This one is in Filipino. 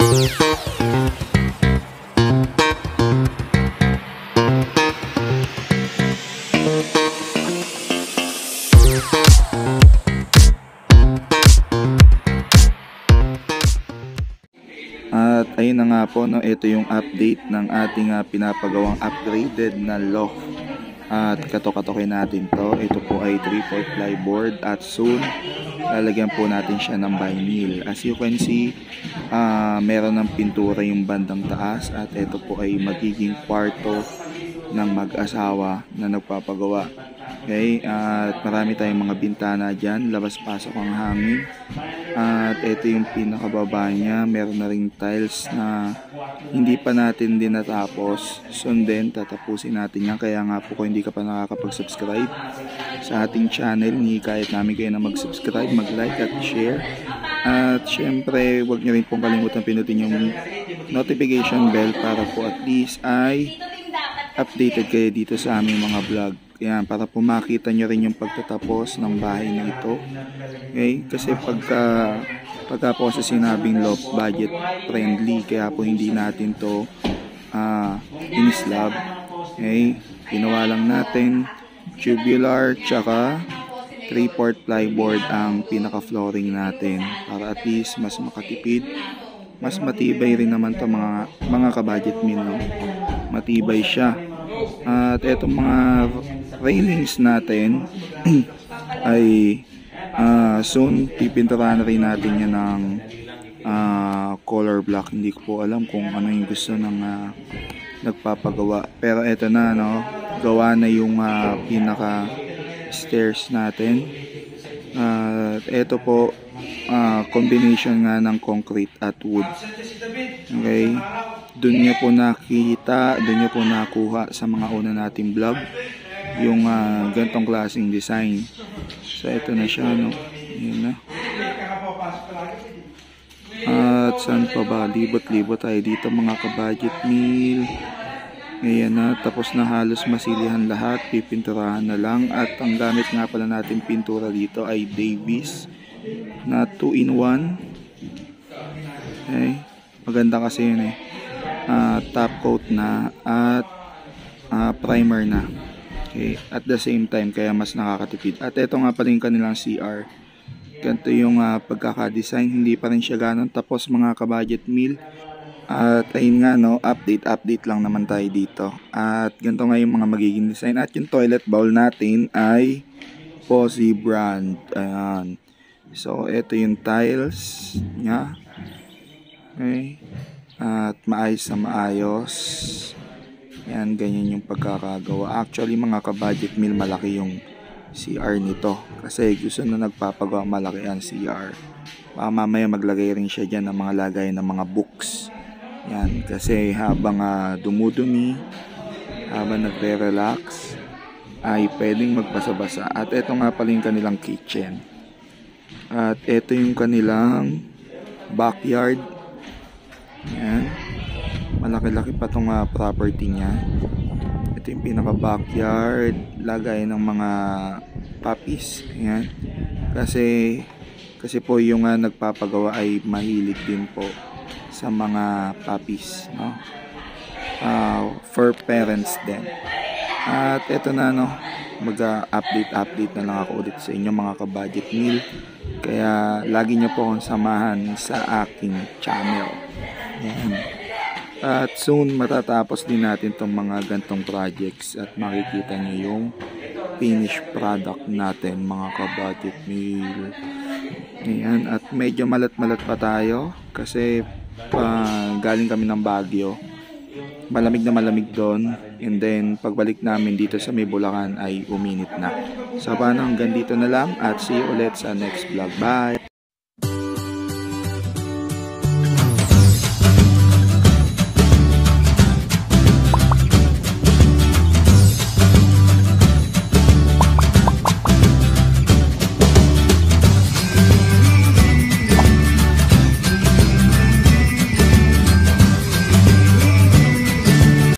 At ayun na nga po, no, ito yung update ng ating pinapagawang upgraded na loft. At katok-katokin natin to. Ito po ay 3/4 plyboard at soon lalagyan po natin siya ng vinyl. As you can see, meron ng pintura yung bandang taas at ito po ay magiging kwarto ng mag-asawa na nagpapagawa. Okay, at marami tayong mga bintana dyan, labas-pasok ang hangin. At ito yung pinakababa niya, meron na ring tiles na hindi pa natin din natapos. Soon din, tatapusin natin yan. Kaya nga po kung hindi ka pa nakakapag-subscribe sa ating channel, kahit namin kayo na mag-subscribe, mag-like at share. At syempre, huwag niyo rin pong kalimutan pinutin yung notification bell para po at least ay updated kayo dito sa aming mga vlog. Yan, para po makita nyo rin yung pagtatapos ng bahay na ito. Okay? Kasi pagka po sa sinabing low budget friendly, kaya po hindi natin to in-slab. Okay? Ginawa lang natin tubular tsaka 3/4 plyboard ang pinaka-flooring natin para at least mas makatipid, mas matibay rin naman to mga ka-budget meal, no? Matibay siya. At etong mga railings natin ay soon pipinturahan rin natin yan ng color black. Hindi ko po alam kung ano yung gusto ng nagpapagawa, pero eto na, no, gawa na yung pinaka stairs natin. At eto po combination nga ng concrete at wood. Okay, doon nyo po nakita, doon nyo po nakuha sa mga una nating vlog yung gantong klaseng design. So ito na siya, no? Ayan na. At saan pa ba? Libot-libot tayo dito mga ka-budget meal. Ayan na, tapos na halos masilihan lahat, pipinturahan na lang. At ang gamit nga pala natin pintura dito ay Davis na 2-in-1. Okay, maganda kasi yun eh. Top coat na at primer na. Okay, at the same time kaya mas nakakatipid. At ito nga pala yung kanilang CR. Ganito yung pagkaka-design, hindi pa rin siya ganun tapos mga ka-budget meal. At ayun nga, no, update lang naman tayo dito. At ganito nga yung mga magiging design. At yung toilet bowl natin ay Posi brand. Ayan. So ito yung tiles nya. Okay. At maayos na maayos. Yan, ganyan yung pagkakagawa. Actually mga ka-budget meal, malaki yung CR nito. Kasi gusto na nagpapagawa malaki ang CR. Baka mamaya maglagay rin siya dyan ng mga lagay ng mga books. Yan, kasi habang dumudumi, habang nagre-relax, ay pwedeng magbasa-basa. At ito nga pala yung kanilang kitchen. At ito yung kanilang backyard. Yan, malaki-laki pa itong property niya. Ito yung pinaka backyard, lagay ng mga puppies. Yan, kasi po yung nagpapagawa ay mahilig din po sa mga puppies, no? For parents din. At ito na, no, mag-update na lang ako ulit sa inyo mga ka-budget meal. Kaya lagi nyo po akong samahan sa aking channel. Yan. At soon matatapos din natin itong mga gantong projects at makikita nyo yung finished product natin mga ka-budget meal. Ayan. At medyo malat-malat pa tayo kasi galing kami ng Baguio. Malamig na malamig doon, and then pagbalik namin dito sa may Bulacan ay uminit na. So paano, hanggang dito na lang at see you ulit sa next vlog. Bye!